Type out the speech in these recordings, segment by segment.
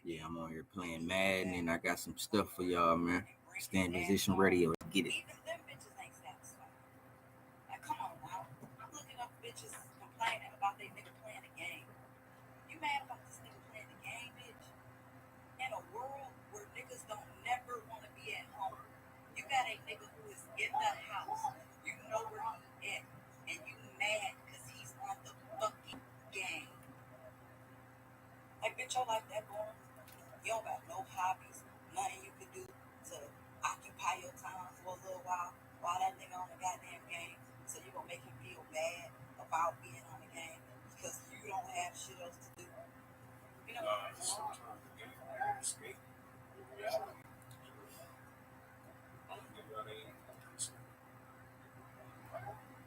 Yeah, I'm on here playing Madden, and I got some stuff for y'all, man. Stay in position radio. Get it. Even them bitches ain't satisfied. Like, come on now. I'm looking up bitches complaining about they nigga playing the game. You mad about this nigga playing the game, bitch? In a world where niggas don't never want to be at home, you got a nigga who is in the house. You know where he at, and you mad because he's on the fucking game. Like, bitch, your life that boring. You don't got no hobbies, nothing you could do to occupy your time for a little while that nigga on the goddamn game. So you gonna make him feel bad about being on the game because you don't have shit else to do. You know what I'm saying? Sometimes the game is escape reality.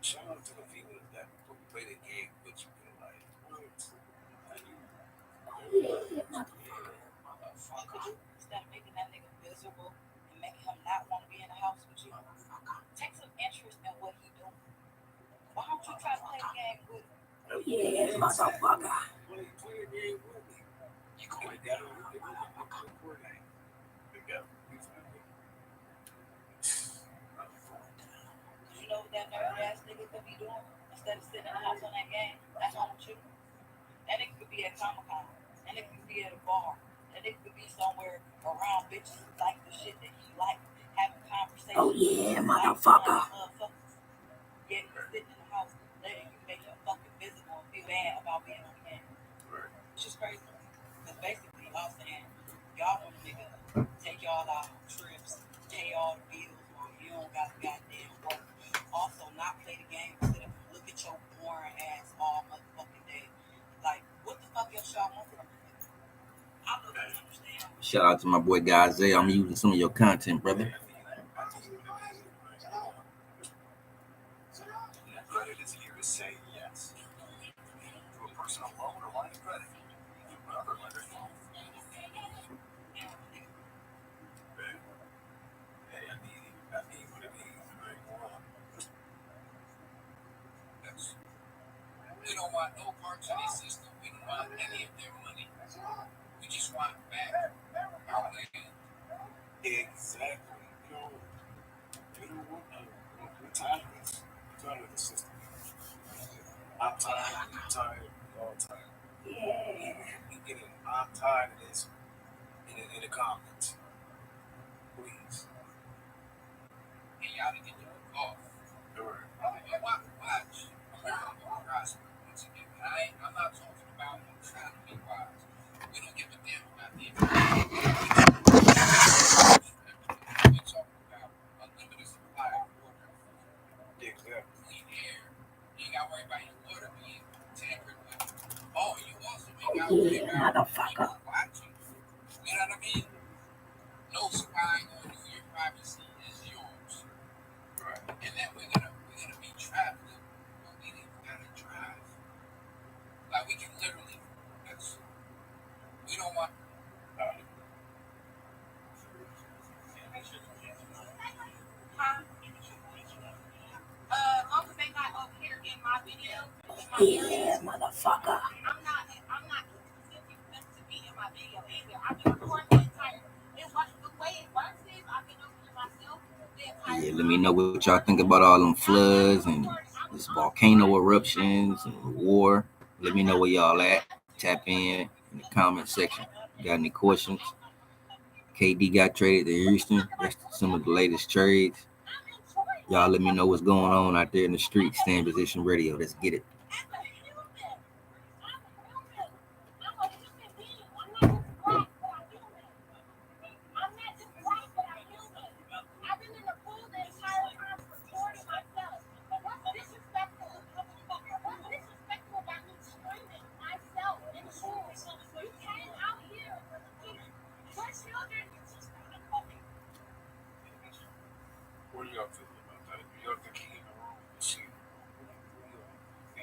Shout out to the people that play the game, but you feel like, what? Instead of making that nigga miserable and making him not want to be in the house with you, take some interest in what he doing. Why don't you try to play the game with him? Oh, yeah, motherfucker. Play the game with me. You go down with the game. You know what that nerd ass nigga could be doing? Instead of sitting in the house on that game, that's home with you. That nigga could be at Comic-Con. That nigga could be at a bar. That nigga could be somewhere around bitches who like the shit that he like, having conversations. Oh, yeah, motherfucker. Yeah, he's sitting in the house letting you make him fucking visible and feel bad about being on the game. It's just crazy. Because basically, y'all saying, y'all want a nigga take y'all out on trips, pay all the bills while you don't got goddamn work. Also, not play the game instead of look at your boring ass all motherfucking day. Like, what the fuck else y'all want from me? I don't understand. Shout out to my boy guy Isaiah. I'm using some of your content, brother. Credit is here to say yes. To a personal loan or line of credit. Other lenders won't. Hey, I need what it needs. We don't want no parts of their system. We don't want any of their money. We just want back our land. Exactly. You don't want we're tired of this. We're tired of the system. I'm tired. You're tired. We're all tired. I'm tired of this in the comments. Please. And y'all to get the fuck off. Sure. And watch America prosper once again. I'm not talking about trying to be wise. We don't give a damn about the We're talking about a limited supply of water and food. Exactly. Clean air. You ain't got to worry about your water being tampered with. Oh, you also ain't got to worry about people watching. You know what I mean? No spying on you. Your privacy is yours. Right. And then we're gonna be traveling, but we ain't gotta drive. Like we can literally. We don't want. Long as they not up here in my video. Yeah, motherfucker. I'm not specific them to be in my video either. I can record the entire. The way it works is I've been over here myself. Yeah, let me know what y'all think about all them floods and this volcano eruptions and war. Let me know where y'all at. Tap in the comment section. Got any questions? KD got traded to Houston. That's some of the latest trades. Y'all let me know what's going on out there in the street. Stay in position radio. Let's get it. What do y'all feel about that? Do y'all think he in the wrong? Shit. I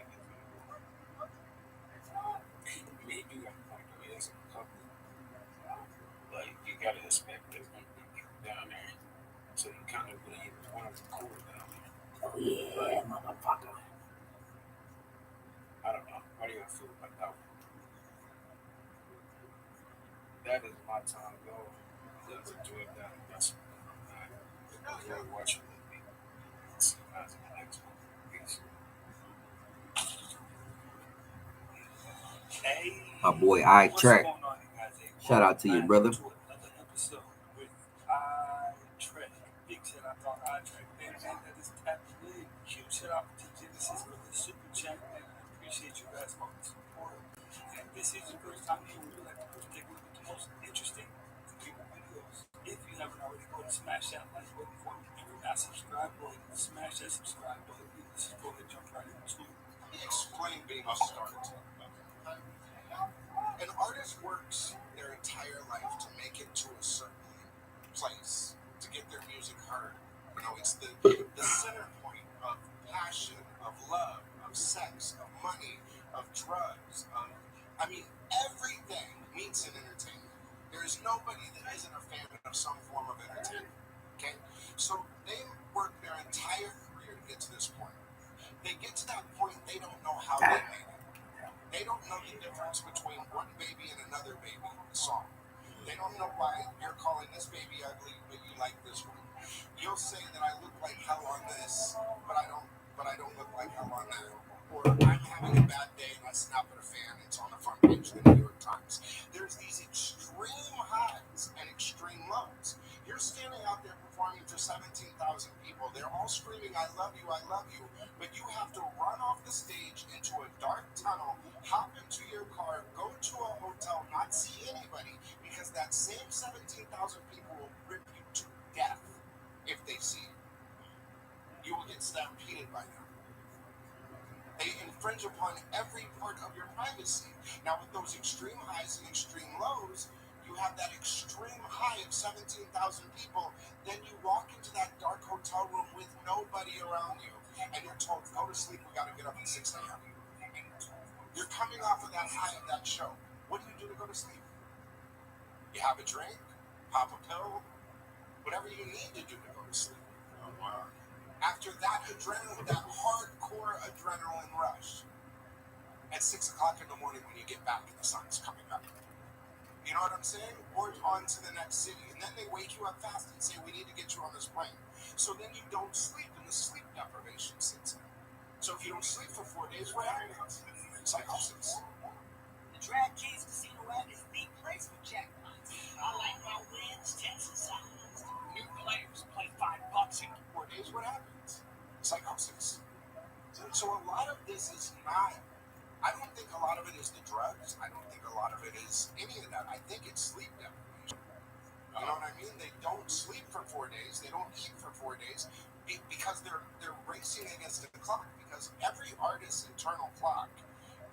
mean, you got a point though. He has a couple. Like, you gotta expect there's gonna be people down there. So you kind of really want to record down there. Oh, yeah, motherfucker. I don't know. How do y'all feel about that one? that is my time goal. Let's enjoy that investment. Enjoy watching the movie. See you guys in the next one. Peace. Hey, My boy I what's Track. going on, you guys? Shout out to you, brother. To another episode with I Track. Big shout out to I Track. Man, that is tapped in. Huge shout out to Genesis for the super chat. Man, I appreciate you guys all the support. And if this is your first time here, we would like to take a look at the most interesting people videos. If you haven't already, go and smash that like button for me. If you're not subscribed, go ahead and smash that subscribe button. Let's just go ahead and jump right into it. Let me explain being a storyteller. An artist works their entire life to make it to a certain place, to get their music heard. You know, it's the center point of passion, of love, of sex, of money, of drugs, everything meets in entertainment. There is nobody that isn't a fan of some form of entertainment. Okay? So they work their entire career to get to this point. They get to that point, they don't know how they made it. They don't know the difference between one baby and another baby in the song. They don't know why you're calling this baby ugly, but you like this one. You'll say that I look like hell on this, but I don't look like hell on that. Or I'm having a bad day and I snap at a fan, it's on the front page of the New York Times. There's these extreme highs and extreme lows. You're standing out there performing for 17,000 people. They're all screaming, I love you, but you have to run off the stage into a dark tunnel, hop into your car, go to a hotel, not see anybody, because that same 17,000 people will rip you to death if they see you. You will get stampeded by them. They infringe upon every part of your privacy. Now, with those extreme highs and extreme lows, you have that extreme high of 17,000 people. Then you walk into that dark hotel room with nobody around you, and you're told, go to sleep, we got to get up at 6 a.m. You're coming off of that high of that show. What do you do to go to sleep? You have a drink, pop a pill, whatever you need to do to go to sleep. After that adrenaline, that hardcore adrenaline rush, at 6 o'clock in the morning when you get back and the sun's coming up. You know what I'm saying? Or on to the next city. And then they wake you up fast and say, we need to get you on this plane. So then you don't sleep and the sleep deprivation sits in. So if you don't sleep for 4 days, what happens? Psychosis. The Drag Kings Casino app is the place for jackpots. I like my wins Texas-sized. New players play $5 in 4 days, what happens? Psychosis. So a lot of this is not, I don't think a lot of it is the drugs. I don't think a lot of it is any of that. I think it's sleep deprivation. You know what I mean? They don't sleep for 4 days. They don't eat for 4 days because they're racing against the clock. Because every artist's internal clock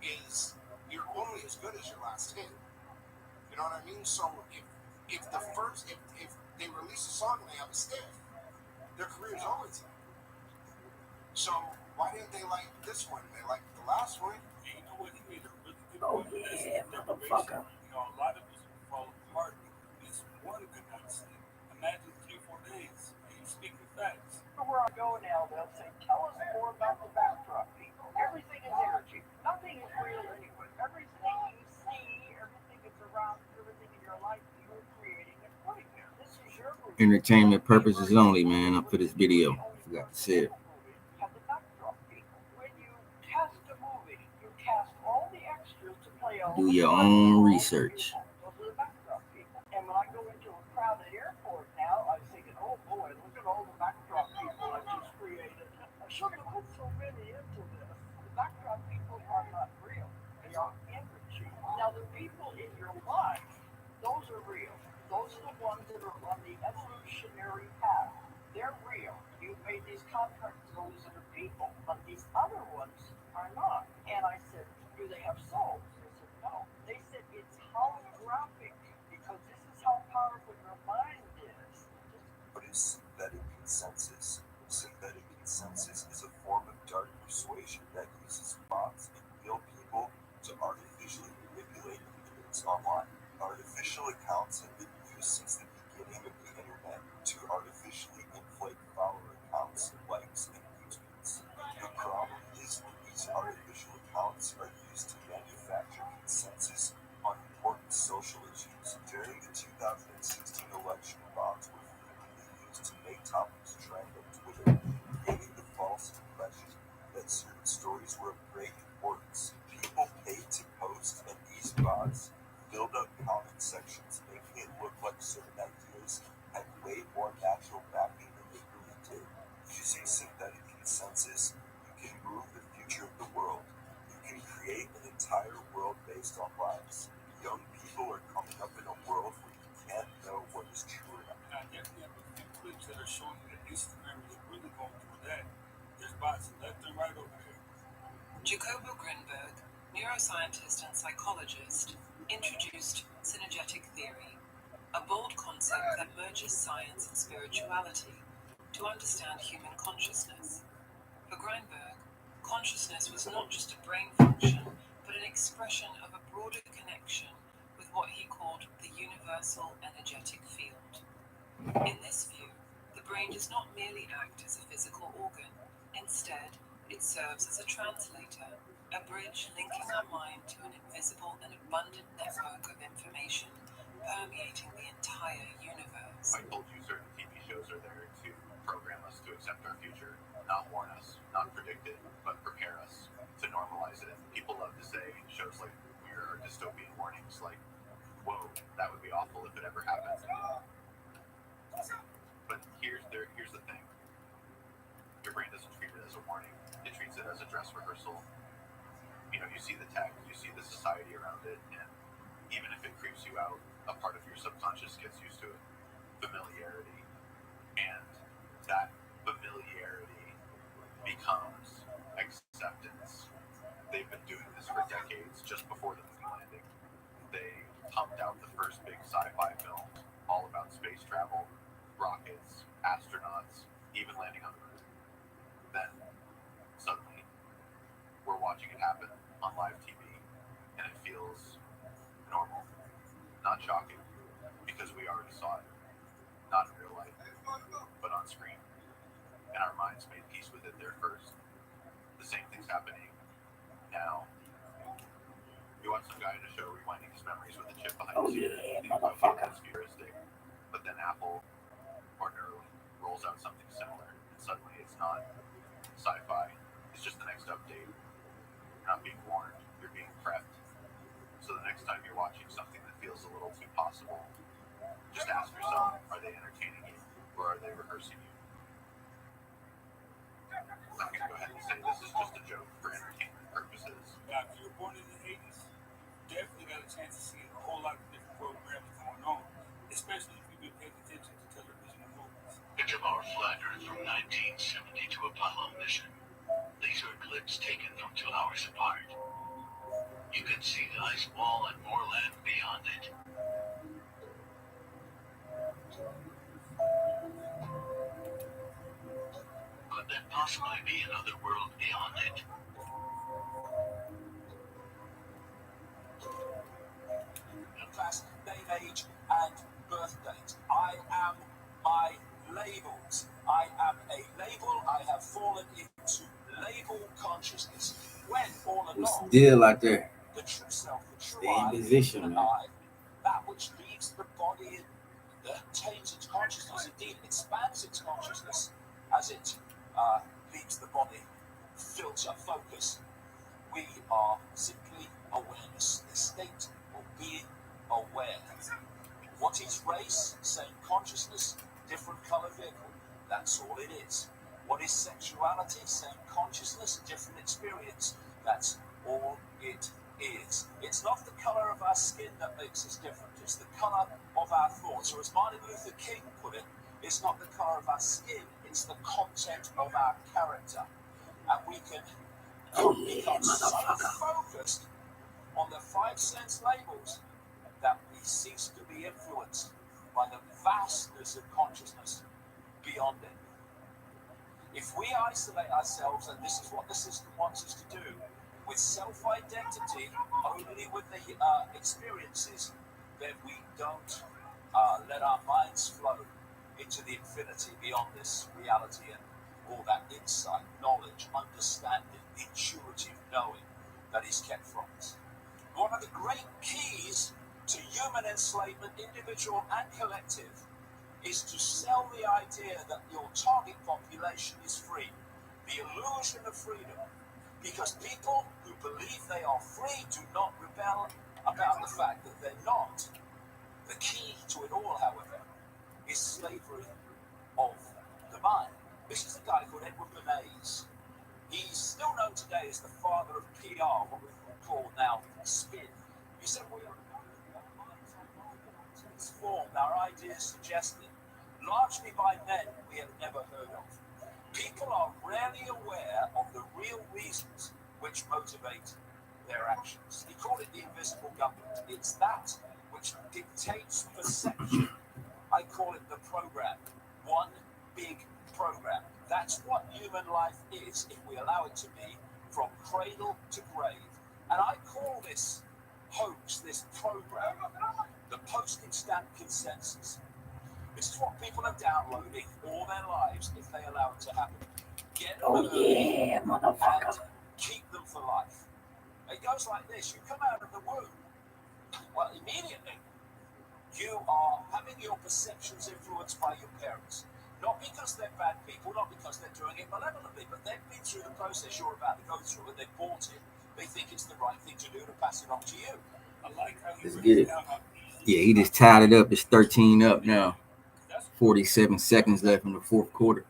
is, you're only as good as your last hit. You know what I mean? So if they release a song and they have a stiff, their career's always up. So why didn't they like this one? They liked the last one. And you know what? He made a really good point. yeah, motherfucker. You know, a lot of us will fall apart because one could not sleep. Imagine 3-4 days. And you speak the facts. Where I go now, they'll say, tell us more about the backdrop people. Everything is energy. Nothing is real anyway. Everything you see, everything that's around, everything in your life, you're creating and putting there. This is your movie. Entertainment purposes only, man. Up for this video. I forgot to say it. Have the backdrop people. When you cast a movie, you cast all the extras to play all Do the your parts. own research. Those are the backdrop people. And when I go into a crowded airport now, I'm thinking, oh boy, look at all the backdrop people I've just created. I shouldn't have put so many into this. The backdrop people are not real. They are energy. Now the people in your life, those are real. Those are the ones that are on the evolutionary path. They're real. You've made these contracts, those that are people, but these other ones are not. And I said, do they have souls? They said, no. They said it's holographic because this is how powerful your mind is. What is synthetic consensus? Synthetic consensus is a form of dark persuasion that uses bots and real people to artificially manipulate opinions online. Artificial accounts have been used since the beginning of the internet to artificially inflate follower counts, likes, and retweets. The problem is that these artificial accounts are used to manufacture consensus on important social issues. Very based on lies. Young people are coming up in a world where you can't know what is true or not. And I definitely have a few clips that are showing you that Instagram is really going through that. There's bots left and right over there. Jacobo Grinberg, neuroscientist and psychologist, introduced synergetic theory, a bold concept that merges science and spirituality to understand human consciousness. For Grinberg, consciousness was not just a brain function, but an expression of a broader connection with what he called the universal energetic field. In this view, the brain does not merely act as a physical organ. Instead, it serves as a translator, a bridge linking our mind to an invisible and abundant network of information permeating the entire universe. I told you certain TV shows are there to program us to accept our future, not warn us, not predict it, but prepare us to normalize it. And people love to say shows like Mirror or dystopian warnings, like, whoa, that would be awful if it ever happened. But here's the thing. Your brain doesn't treat it as a warning. It treats it as a dress rehearsal. You know, you see the tech, you see the society around it, and even if it creeps you out, a part of your subconscious gets used to it. Familiarity. And that familiarity becomes acceptance. They've been doing this for decades, just before the moon landing. They pumped out the first big sci-fi film all about space travel, rockets, astronauts, even landing on the moon. Then, suddenly, we're watching it happen on live TV, and it feels normal, not shocking, because we already saw it, not in real life, but on screen, and our minds made peace with it there first. The same thing's happening now. You watch some guy in a show rewinding his memories with a chip behind his ear. You think, okay, that's futuristic. But then Apple or Neuralink rolls out something similar, and suddenly it's not sci-fi. It's just the next update. You're not being warned. You're being prepped. So the next time you're watching something that feels a little too possible, just ask yourself, are they entertaining you, or are they rehearsing you? I'm going to go ahead and say this is just a joke for entertainment purposes. Now, if you were born in the 80s, definitely got a chance to see a whole lot of different programs going on, especially if you've been paying attention to television and movies. Picture of our flat Earth from 1972 Apollo mission. These are clips taken from 2 hours apart. You can see the ice wall and more land beyond it. Could there possibly be another world beyond it? Class, name, age, and birth date. I am my labels. I am a label. I have fallen into label consciousness. When all along, What's the deal out there? the true self, the true Stay in I, position, the man. I, that which leaves the body, that taints its consciousness, indeed expands its consciousness as it leaves the body, filter, focus. We are simply awareness, the state of being aware. What is race? Same consciousness, different color vehicle. That's all it is. What is sexuality? Same consciousness, different experience. That's all it is. It's not the color of our skin that makes us different. It's the color of our thoughts. Or as Martin Luther King put it, it's not the color of our skin, it's the content of our character. And we can become so focused on the 5 sense labels that we cease to be influenced by the vastness of consciousness beyond it. If we isolate ourselves, and this is what the system wants us to do, with self-identity only with the experiences, then we don't let our minds flow into the infinity beyond this reality and all that insight, knowledge, understanding, intuitive knowing that is kept from us. One of the great keys to human enslavement, individual and collective, is to sell the idea that your target population is free, the illusion of freedom, because people who believe they are free do not rebel about the fact that they're not. The key to it all, however, is slavery of the mind. This is a guy called Edward Bernays. He's still known today as the father of PR, what we call now spin. our ideas suggested, largely by men we have never heard of. People are rarely aware of the real reasons which motivate their actions. He called it the invisible government. It's that which dictates perception. I call it the program. One big program. That's what human life is if we allow it to be, from cradle to grave. And I call this hoax, this program, the postage stamp consensus. This is what people are downloading all their lives if they allow it to happen. Get them early and keep them for life. It goes like this. You come out of the womb, well, immediately you are having your perceptions influenced by your parents. Not because they're bad people, not because they're doing it malevolently, but they've been through the process you're about to go through and they've bought it. They think it's the right thing to do to pass it on to you. I like how you Let's get it. Yeah, he just tied it up. It's 13 up now. 47 seconds left in the fourth quarter.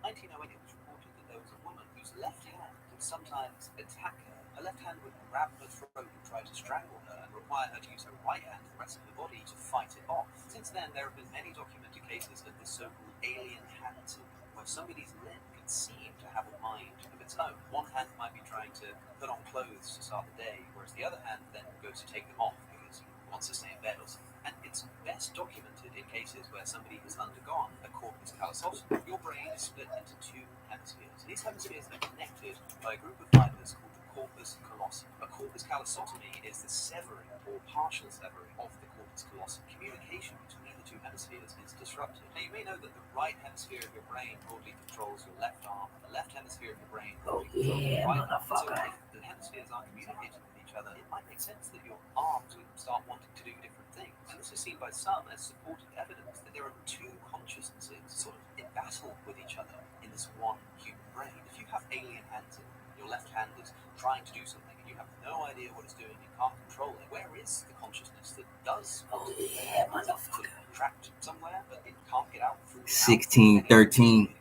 1908 it was reported that there was a woman whose left hand could sometimes attack her. Her left hand would grab her throat and try to strangle her and require her to use her right hand and the rest of her body to fight it off. Since then, there have been many documented cases of this so-called alien hand syndrome, where somebody's limb can seem to have a mind of its own. One hand might be trying to put on clothes to start the day, whereas the other hand then goes to take them off because he wants to stay in bed or something. And it's best documented in cases where somebody has undergone a corpus callosum. Your brain is split into two hemispheres. These hemispheres are connected by a group of fibers called the corpus callosum. A corpus callosotomy is the severing or partial severing of the corpus callosum. Communication between the two hemispheres is disrupted. Now, you may know that the right hemisphere of your brain broadly controls your left arm, and the left hemisphere of your brain broadly controls your right arm. So if the hemispheres aren't communicating with each other, it might make sense that your arms would start wanting to do different things. And this is seen by some as supported evidence that there are two consciousnesses sort of in battle with each other in this one human brain. If you have alien hands and your left hand is trying to do something and you have no idea what it's doing, you can't control it, where is the consciousness that does want to do that? Is it sort of trapped somewhere but it can't get out through 16-13.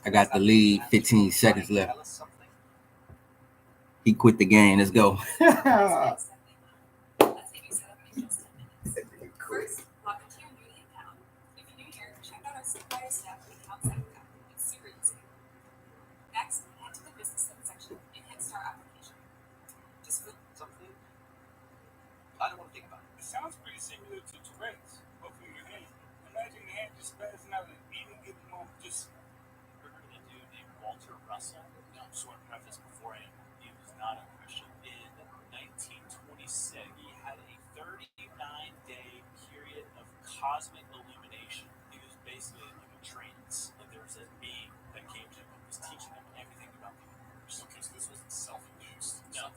I got the lead, 15 seconds left. He quit the game. Let's go. First, welcome to your newly account. If you're new here, check out our supplier staff and account setup guide. It's super easy. Next, head to the business section and hit start application. Just fill something. I don't want to think about it. It sounds pretty similar to Tourette's, but for your hand. Imagine your hand just spazzing out at any given moment. Just remember the dude named Walter Russell? No, short preface beforehand. He was not a Christian. In 1926, he had a 39-day period of cosmic illumination. He was basically in like a trance. And there was a being that came to him and was teaching him everything about the universe. Okay, so this wasn't self-induced. No.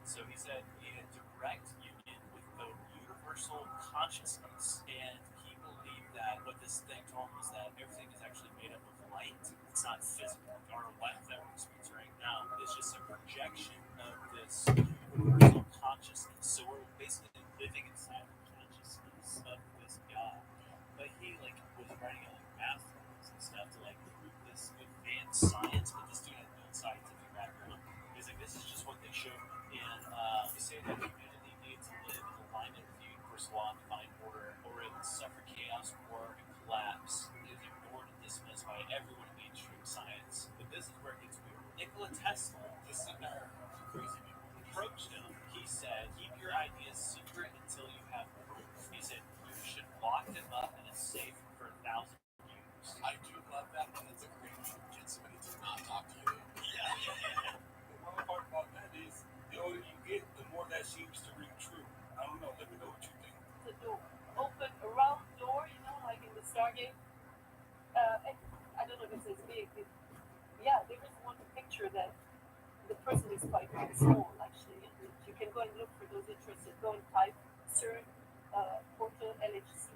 So he said he had direct union with the universal consciousness. And he believed that what this thing told him was that everything is actually made up of light. It's not physical. Our light that we experience right now is just a projection of this universal consciousness. So we're basically living inside the consciousness of this God. But he was writing out math formulas and stuff to prove this advanced science, but this dude had no scientific background. He's like, this is just what they showed me. And they say that humanity needs to live in alignment with the universal law and divine order, or it will suffer chaos, war, and collapse. It is ignored and dismissed by everyone in mainstream science. But this is where it gets weird. Nikola Tesla, this is crazy people, approached him. He said, keep your ideas secret until you have proof. He said, you should lock them up in a safe for 1,000 years. I do love that, and it's a great way to get somebody to not talk to you. Yeah. The one part about that is, the older you get, the more that seems to ring true. I don't know, let me know what you think. the door, open a round door, like in the Stargate. I don't know if it's as big. Yeah, there is one picture that the person is quite small, actually. You can go and look for those interested. Go and type CERN portal LHC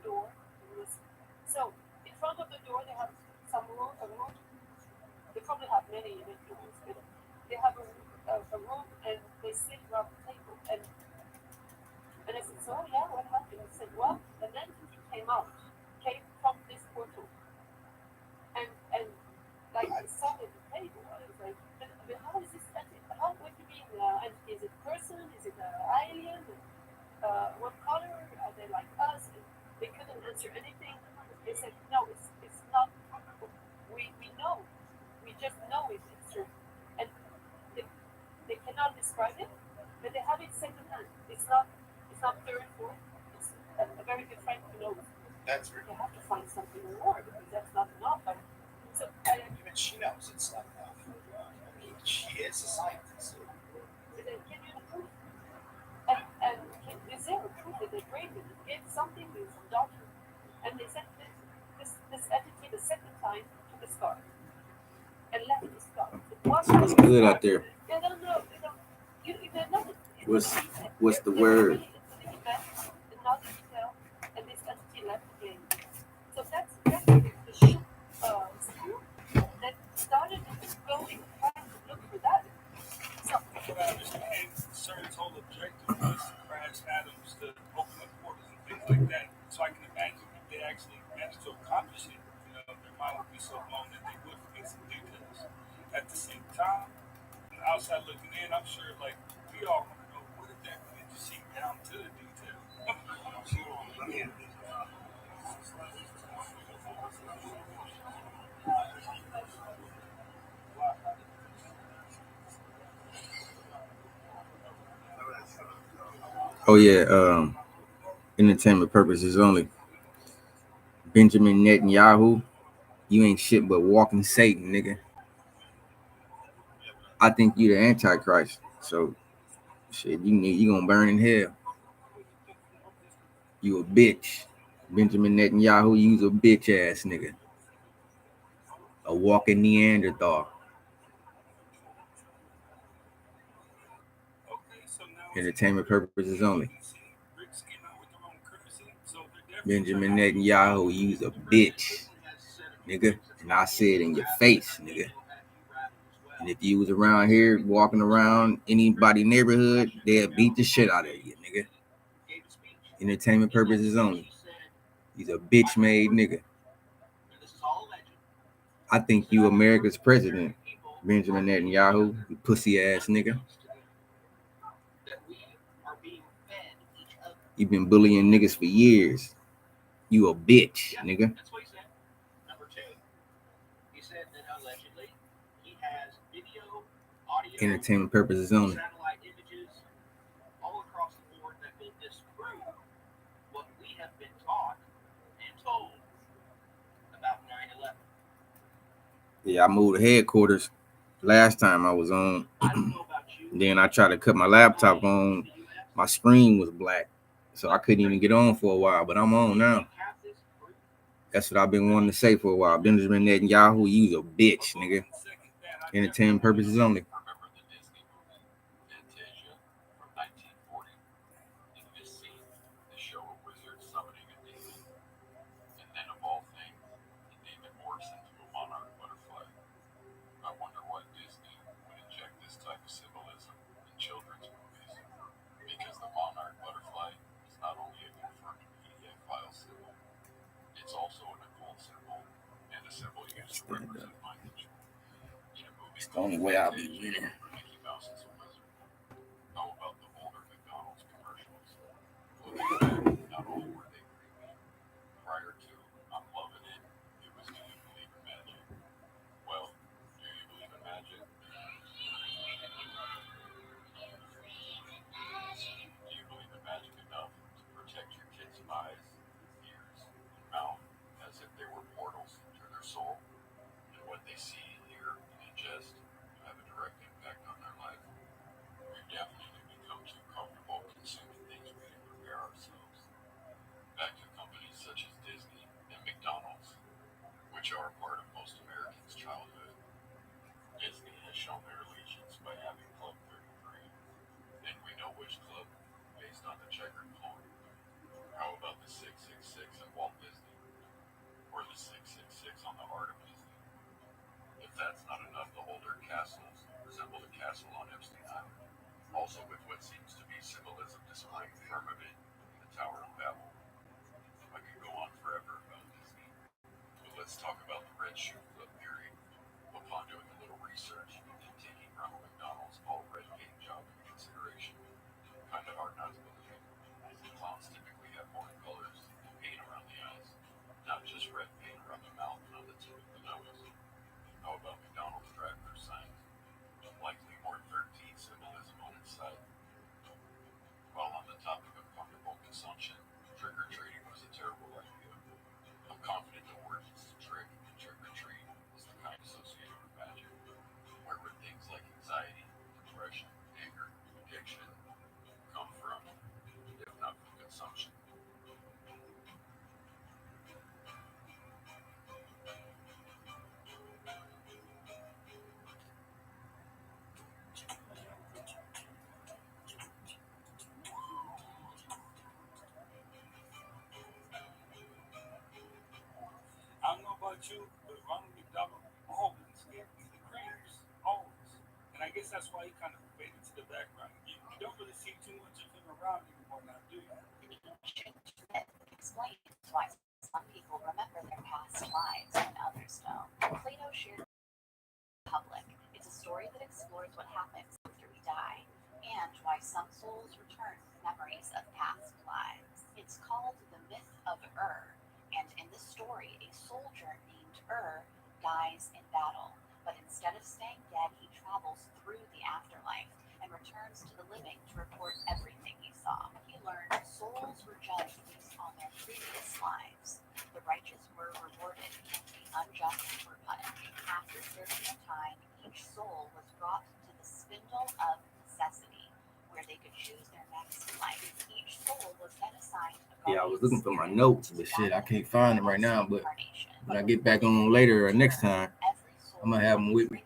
door. So in front of the door they have a room. They probably have many rooms, but they have a room and they sit around the table. And I said, so yeah, what happened? I said, well, an entity came from this portal. And I saw at the table. I was like, but how is this entity? What do you mean entity? Is it a person? Is it an alien? What color? Are they like us? But they have it secondhand. It's not third, fourth. It's a very good friend who knows. That's weird. They have to find something more because that's not enough. And so Even she knows it's not enough. I mean, she is a scientist. but then can you prove? And is there a proof that they gave it? They gave something to some doctor, and they said this entity the second time took a scar and left the scar. It's good out there. They don't know. They don't. They're not. What's the word? Really into the event and not the detail, and this entity left the game. So that's the shoot school that started going trying to look for that. So What I understand, CERN's whole objective was to crash atoms to open up portals and things like that. So I can imagine if they actually managed to accomplish it, their mind would be so blown that they would forget some details. At the same time, on the outside looking in, I'm sure like we all want to know what exactly did you see down to the detail. Yeah. Oh yeah, entertainment purposes only. Benjamin Netanyahu, you ain't shit but walking Satan, nigga. I think you the Antichrist. So shit, you gonna burn in hell. You a bitch. Benjamin Netanyahu, you's a bitch ass nigga. A walking Neanderthal. Okay, so now Entertainment purposes only. Rick's getting out with their own currency, so they're Benjamin Netanyahu, you's a bitch, nigga. And I say it in your face, nigga. And if you was around here walking around anybody neighborhood, they'd beat the shit out of you, nigga. Entertainment purposes only. He's a bitch made nigga. I think you America's president, Benjamin Netanyahu, you pussy ass nigga. You've been bullying niggas for years. You a bitch, nigga. That's what he said. Number two, he said that allegedly he has video, audio, Entertainment purposes only. satellite images all across the board that will disprove what we have been taught and told about 9/11. Yeah, I moved the headquarters last time I was on. I don't know about you. Then I tried to cut my laptop on. My screen was black, so I couldn't even get on for a while. But I'm on now. That's what I've been wanting to say for a while. Benjamin Netanyahu, you's a bitch, nigga. Entertainment purposes only. Remember the Disney movie Fantasia from 1940? In this scene, they show a wizard summoning a demon, and then of all things, the demon morphs into a monarch butterfly. I wonder why Disney would inject this type of symbolism in children's movies, because the monarch butterfly is not only a confirmed PDF file symbol, it's also an occult symbol and a symbol used to represent mind control. In a movie It's the only way I'll be Fantasia, winning. Mickey Mouse is a wizard. How about the older McDonald's commercials? Looking back, not only were they creepy, prior to I'm loving it, it was do you believe in magic? Well, do you believe in magic? Do you believe in magic enough to protect your kids' eyes, ears, and mouth as if they were portals to their soul? And what they see, hear, and ingest have a direct impact on their life. We've definitely become too comfortable consuming things we can prepare ourselves. Back to companies such as Disney and McDonald's, which are a part of most Americans' childhood. Disney has shown their allegiance by having Club 33, and we know which club, based on the checkered floor. How about the 666 at Walt Disney? Or the 666 on the Art of Disney? If that's not enough, the older castles resemble the castle on Epstein Island, also with what seems to be symbolism displaying firmament in the Tower of Babel. I could go on forever about Disney, but let's talk about the Red Shoe Club theory. Upon doing a little research and taking Ronald McDonald's all red paint job into consideration, kind of hard not to believe. The clowns typically have more colors and paint around the eyes, not just red paint around the mouth and on the tip of the nose. How about McDonald's he kind of faded into the background. You don't really see too much of him around anymore now, do you? Explains why some people remember their past lives and others don't. Plato shared public. It's a story that explores what happens after we die and why some souls return with memories of past lives. It's called the myth of and in this story, a soldier named dies in battle, but instead of staying dead, he travels through the afterlife and returns to the living to report everything he saw. He learned souls were judged based on their previous lives. The righteous were rewarded, and the unjust were punished. After serving their time, each soul was brought to the spindle of necessity, where they could choose their next life. Each soul was then assigned a Yeah, I was looking for my notes, but shit, I can't find them right now. But when I get back on later or next time, I'm gonna have them with me.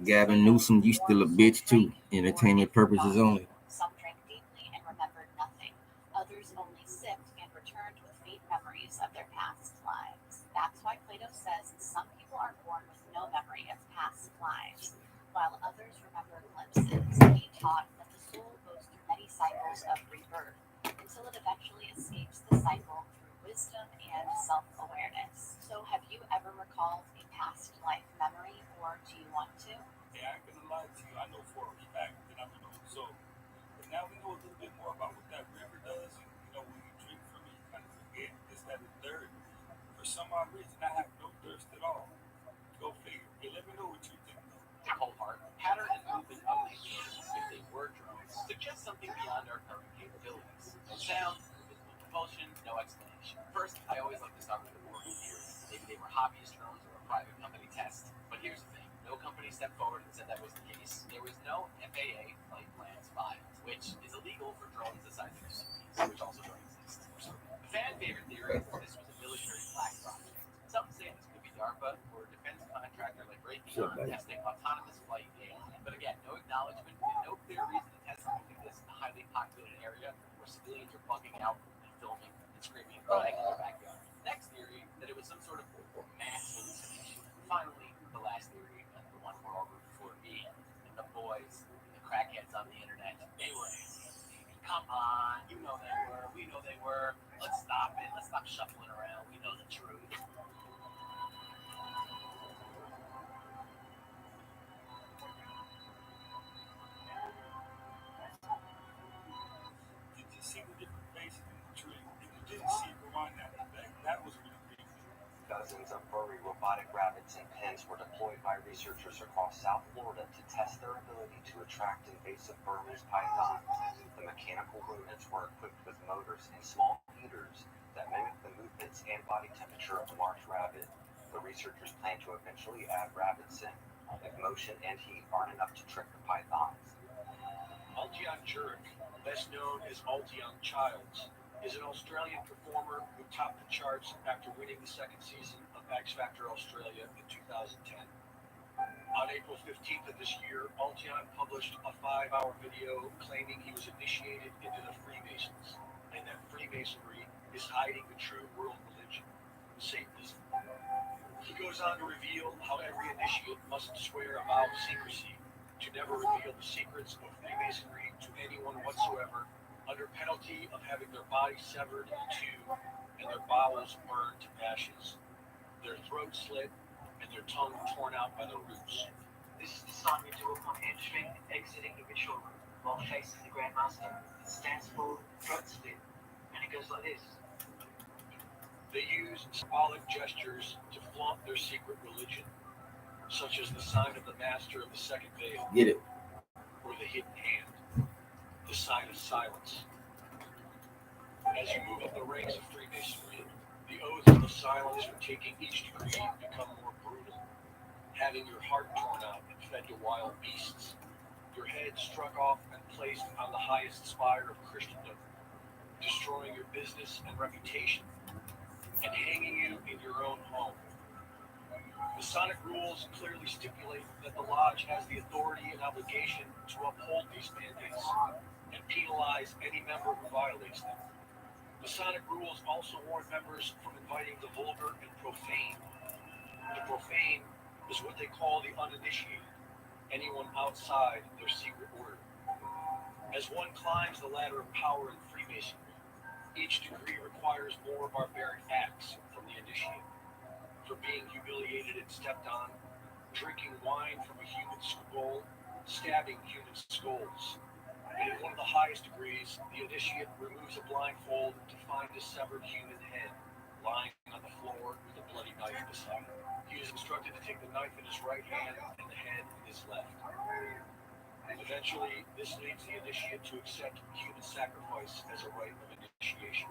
Gavin Newsom, you still a bitch too. Entertainment purposes only. Some drank deeply and remembered nothing. Others only sipped and returned with faint memories of their past lives. That's why Plato says some people are born with no memory of past lives, while others remember glimpses. He taught that the soul goes through many cycles of rebirth until it eventually escapes the cycle through wisdom and self-awareness. So have you ever recalled a past life memory, or do you want to? Yeah, I ain't gonna lie to you. I know for a fact that I'm an old soul. But now we know a little bit more about what that river does. And, when you drink from it, you kind of forget this, that, and third. For some odd reason, I have no thirst at all. Go figure. Hey, let me know what you think, though. To Colhart, pattern and movement of these drones, if they were drones, suggest something beyond our current capabilities. No sound, no visible propulsion, no explanation. First, I always like to start with the working theory. Maybe they were hobbyist drones or a private company test. But here's the thing. No company stepped forward and said that was the case. There was no FAA flight plans filed, which is illegal for drones the size of cities, which also don't exist. The fan favorite theory is that this was a military flag project. Some say this could be DARPA or a defense contractor like Raytheon testing autonomous flight AI. But again, no acknowledgement and no clear reason to test something like this in a highly populated area where civilians are bugging out and filming and screaming and crying in their backyard. Next theory, that it was some sort of mass hallucination. Finally, the last theory, and the one we're all rooting for, me and the boys, the crackheads on the internet, they were aliens. Come on, you know they were, we know they were. Let's stop it, let's stop shuffling around, we know the truth. Did you see the different faces in the tree? If you didn't see Rwanda, that was really creepy. Dozens of furry robotic rabbits and pens were deployed by researchers across South Florida to test their ability to attract invasive Burmese pythons. The mechanical rodents were equipped with motors and small heaters that mimic the movements and body temperature of the marsh rabbit. The researchers plan to eventually add rabbit scent if motion and heat aren't enough to trick the pythons. Altian Jurek, best known as Altian Childs, is an Australian performer who topped the charts after winning the second season of X Factor Australia in 2010. On April 15th of this year, Altian published a 5-hour video claiming he was initiated into the Freemasons, and that Freemasonry is hiding the true world religion, Satanism. He goes on to reveal how every initiate must swear a vow of secrecy to never reveal the secrets of Freemasonry to anyone whatsoever, under penalty of having their bodies severed in two and their bowels burned to ashes, their throats slit, and their tongue torn out by the roots. This is the sign you do upon entering and exiting the ritual room while facing the Grand Master. It stands for throat split, and it goes like this. They use symbolic gestures to flaunt their secret religion, such as the sign of the Master of the Second Veil. Get it? Or the hidden hand, the sign of silence. As you move up the ranks of Freemasonry, the oaths of silence for taking each degree become more brutal, having your heart torn out and fed to wild beasts, your head struck off and placed on the highest spire of Christendom, destroying your business and reputation, and hanging you in your own home. Masonic rules clearly stipulate that the Lodge has the authority and obligation to uphold these mandates and penalize any member who violates them. Masonic rules also warn members from inviting the vulgar and profane. The profane is what they call the uninitiated, anyone outside their secret order. As one climbs the ladder of power in Freemasonry, each degree requires more barbaric acts from the initiate. For being humiliated and stepped on, drinking wine from a human skull, stabbing human skulls. And in one of the highest degrees, the initiate removes a blindfold to find a severed human head lying on the floor with a bloody knife beside it. He is instructed to take the knife in his right hand and the head in his left. Eventually, this leads the initiate to accept human sacrifice as a rite of initiation,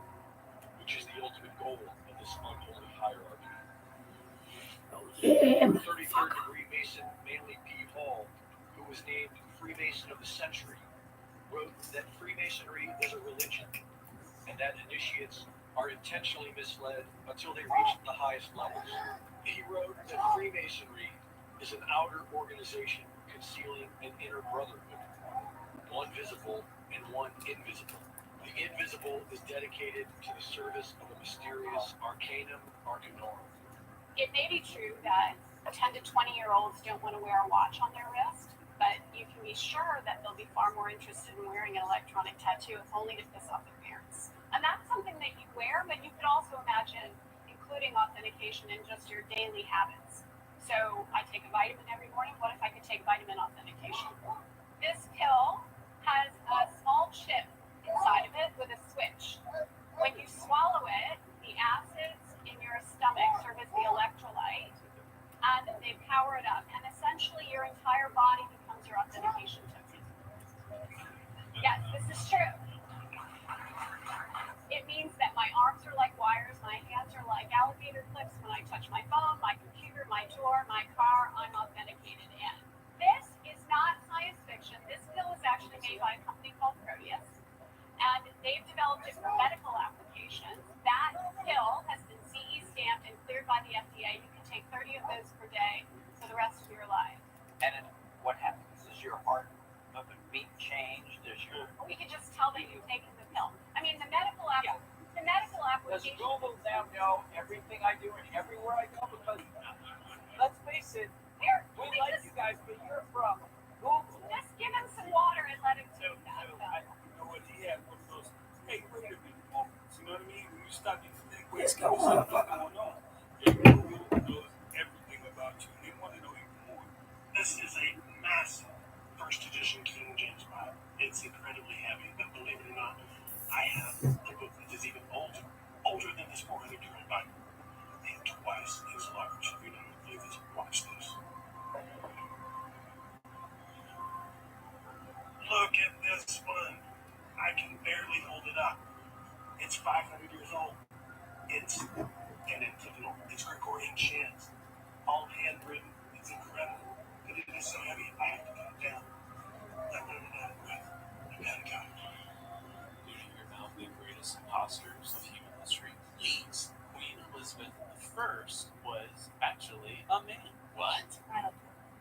which is the ultimate goal of this unholy hierarchy. Yeah, 33rd degree Mason Manly P. Hall, who was named Freemason of the Century, wrote that Freemasonry is a religion and that initiates are intentionally misled until they reach the highest levels. He wrote that Freemasonry is an outer organization concealing an inner brotherhood, one visible and one invisible. The invisible is dedicated to the service of a mysterious arcanum arcanorum. It may be true that 10 to 20-year-olds don't want to wear a watch on their wrist, but you can be sure that they'll be far more interested in wearing an electronic tattoo if only to piss off their parents. And that's something that you wear, but you could also imagine including authentication in just your daily habits. So I take a vitamin every morning. What if I could take vitamin authentication? This pill has a small chip inside of it with a switch. When you swallow it, the acids in your stomach serve as the electrolyte, and they power it up. And essentially, your entire body becomes your authentication token. Yes, this is true. It means that my arms are like wires, my hands are like alligator clips. When I touch my phone, my computer, my door, my car, I'm authenticated in. This is not science fiction. This pill is actually made by a company called Proteus, and they've developed it for medical applications. That pill has been CE stamped and cleared by the FDA. You can take 30 of those per day for the rest of your life. And then what happens? Does your heart of a beat change? Does your We can just tell that you've taken the pill. I mean, the medical does application. Google now know everything I do and everywhere I go? Because let's face it, we like you guys, but you're from Google. Just give him some water and let him So, take that. you know what? He had one of those, hey, wait a minute moments. You know what I mean? When you stop and think, wait, Let's go what's on. going on? Google knows everything about you. They want to know even more. This is a massive first edition King James Bible. It's incredibly heavy, but believe it or not, I have a book that is even older than this 400-year-old Bible, and twice as large. If you don't believe this, watch this. Look at this one. I can barely hold it up. It's 500 years old. It's antiphonal. It's Gregorian chants. All handwritten. It's incredible. But it is so heavy, I have to put it down. I'm running out of breath. I gotta go. You hear about the greatest imposters of human history? Yes. Queen Elizabeth I was actually a man. What?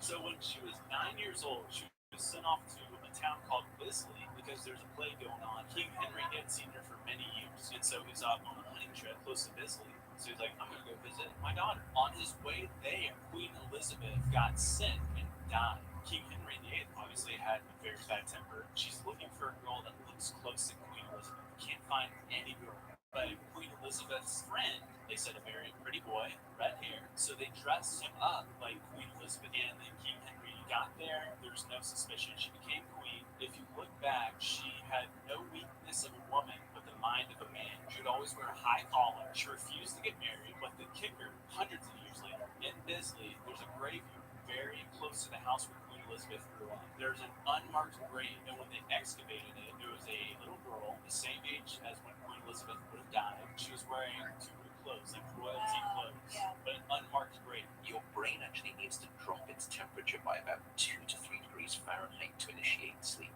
So when she was 9 years old, she was sent off to a town called Bisley because there's a plague going on. King Henry had seen her for many years, and so he's off on a hunting trip close to Bisley. So he's like, I'm going to go visit my daughter. On his way there, Queen Elizabeth got sick and died. King Henry VIII obviously had a very bad temper. She's looking for a girl that looks close to Queen Elizabeth. Can't find any girl. But Queen Elizabeth's friend, they said a very pretty boy, red hair. So they dressed him up like Queen Elizabeth. And then King Henry got there. There was no suspicion. She became queen. If you look back, she had no weakness of a woman, but the mind of a man. She would always wear a high collar. She refused to get married, but the kicker, hundreds of years later, in Bisley, there's a graveyard very close to the house where Queen Elizabeth grew up. There's an unmarked grave, and when they excavated it, there was a little girl, the same age as when Queen Elizabeth would have died. She was wearing two clothes, like royalty clothes, but an unmarked grave. Your brain actually needs to drop its temperature by about 2 to 3 degrees Fahrenheit to initiate sleep.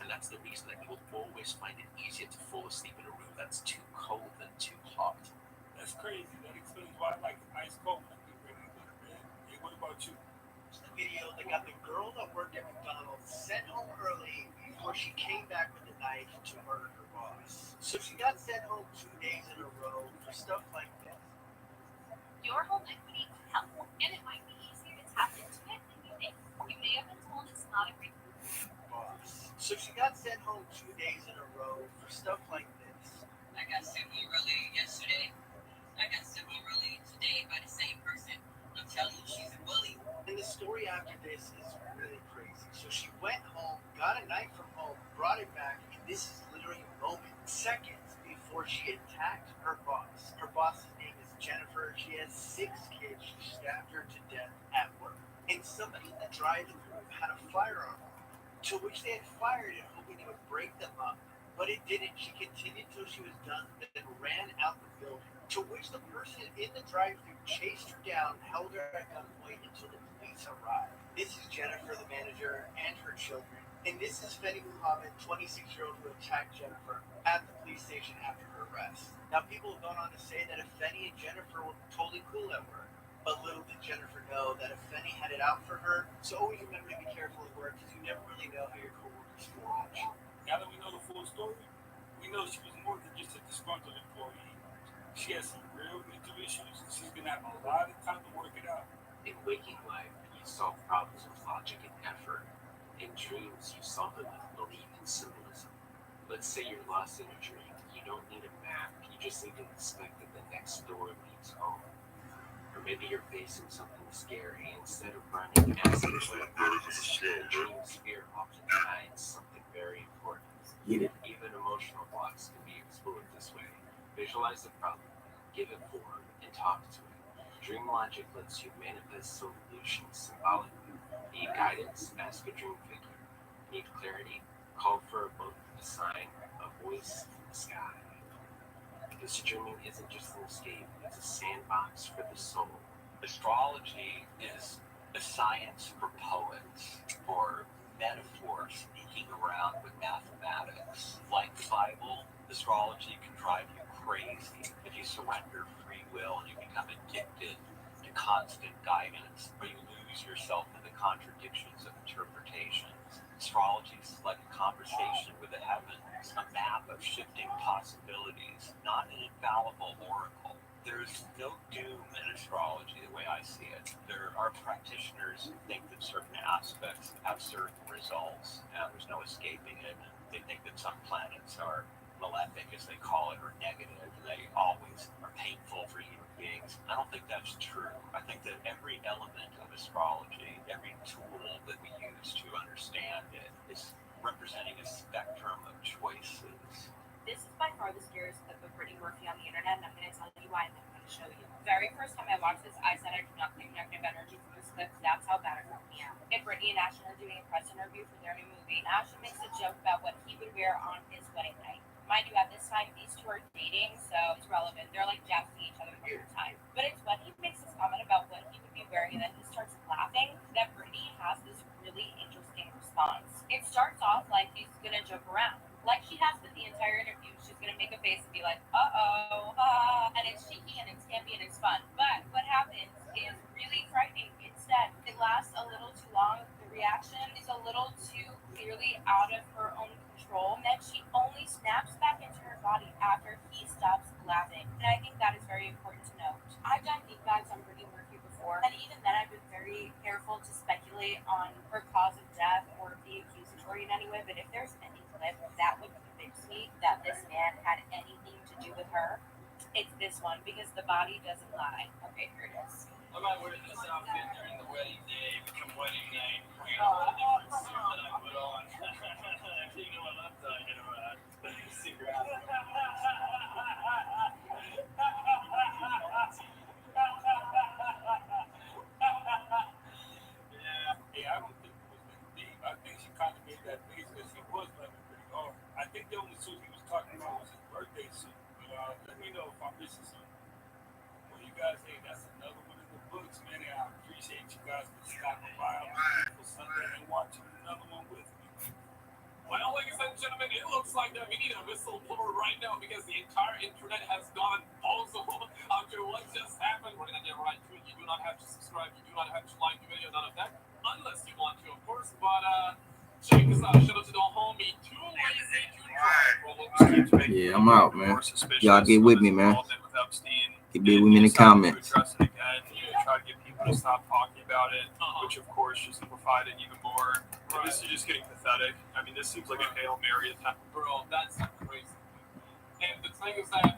And that's the reason that you'll always find it easier to fall asleep in a room that's too cold than too hot. That's crazy. That explains why I like ice cold when I get ready to go to bed. Hey, what about you? The video that got the girl that worked at McDonald's sent home early before she came back with a knife to murder her boss. So she got sent home 2 days in a row for stuff like this. Your home equity, health, And it might be easier to tap into it than you think. You may have been told it's not a great boss. So she got sent home 2 days in a row for stuff like this. I got similar relayed yesterday. I got similar relayed today by the same person. I'm telling you, she's a bully. And the story after this is really crazy. So she went home, got a knife from home, brought it back, and this is literally seconds before she attacked her boss. Her boss's name is Jennifer. She has 6 kids. She stabbed her to death at work. And somebody in the drive-thru had a firearm, to which they had fired it, hoping it would break them up. But it didn't. She continued till she was done, then ran out the building. To which the person in the drive-thru chased her down, held her at gunpoint until the police arrived. This is Jennifer, the manager, and her children. And this is Feni Muhammad, 26-year-old who attacked Jennifer at the police station after her arrest. Now, people have gone on to say that if Feni and Jennifer were totally cool at work, but little did Jennifer know that if Feni had it out for her, so always remember to be careful at work because you never really know how your coworkers feel about you. Now that we know the full story, we know she was more than just a disgruntled employee. She has some real mental issues. She's going to have a lot of time to work it out. In waking life, you solve problems with logic and effort. In dreams, you solve them with belief and symbolism. Let's say you're lost in a dream. You don't need a map. You just need to expect that the next door leads home. Or maybe you're facing something scary. Instead of running, ask the dream spirit often hides something very important. Even emotional blocks can be explored this way. Visualize the problem, give it form, and talk to it. Dream logic lets you manifest solutions symbolically. Need guidance? Ask a dream figure. Need clarity? Call for both a sign, a voice from the sky. Because dreaming isn't just an escape, it's a sandbox for the soul. Astrology is a science for poets, for metaphors sneaking around with mathematics. Like the Bible, astrology can drive you crazy if you surrender free will and you become addicted to constant guidance, or you lose yourself in the contradictions of interpretations. Astrology is like a conversation with the heavens, a map of shifting possibilities, not an infallible oracle. There's no doom in astrology the way I see it. There are practitioners who think that certain aspects have certain results, and there's no escaping it. They think that some planets are malefic, as they call it, or negative, and they always are painful for human beings. I don't think that's true. I think that every element of astrology, every tool that we use to understand it, is representing a spectrum of choices. This is by far the scariest clip of Brittany Murphy on the internet, and I'm going to tell you why, and then I'm going to show you. The very first time I watched this, I said I could not take negative energy from this clip. That's how bad it broke me out. And Brittany and Ashton are doing a press interview for their new movie. Ashton makes a joke about what he would wear on his wedding night. Mind you, at this time, these two are dating, so it's relevant. They're like jabbing each other the whole time. But it's when he makes this comment about what he would be wearing, and then he starts laughing, that Brittany has this really interesting response. It starts off like he's going to joke around. Like she has with the entire interview, she's going to make a face and be like, uh-oh, and it's cheeky and it's campy and it's fun. But what happens is really frightening instead. It lasts a little too long. The reaction is a little too clearly out of her own control. And then she only snaps back into her body after he stops laughing. And I think that is very important to note. I've done deep dives on Brittany Murphy before, and even then I've been very careful to speculate on her cause of death or be accusatory in any way. But if there's any clip that would convince me that this man had anything to do with her, it's this one, because the body doesn't lie. Okay, here it is. I might wear this outfit during the wedding day, become wedding night. You know what a different suit that I put on. You know what I'm talking about. Stick around. Yeah, I don't think it was that deep. I think she kind of made that face because he was like pretty hard. I think the only suit he was talking about was his birthday suit. But let me know if I'm missing something. Well, you guys, hey, that's another one in the books, man. And I appreciate you guys for stopping by on a beautiful Sunday and watching another one with me. Well, ladies and gentlemen, it looks like that we need a whistleblower right now because the entire internet has gone also after what just happened. We're going to get right to it. You do not have to subscribe. You do not have to like the video. None of that. Unless you want to, of course. But check this out. Shout out to the homie. Too lazy to try. Yeah, I'm out, man. Y'all get with me, man. Get with me in the comments. Try to get people people to stop talking about it, which of course just simplified it even more. And this is just getting pathetic. I mean, this seems like a Hail Mary attempt. Bro, that's crazy. And the thing is that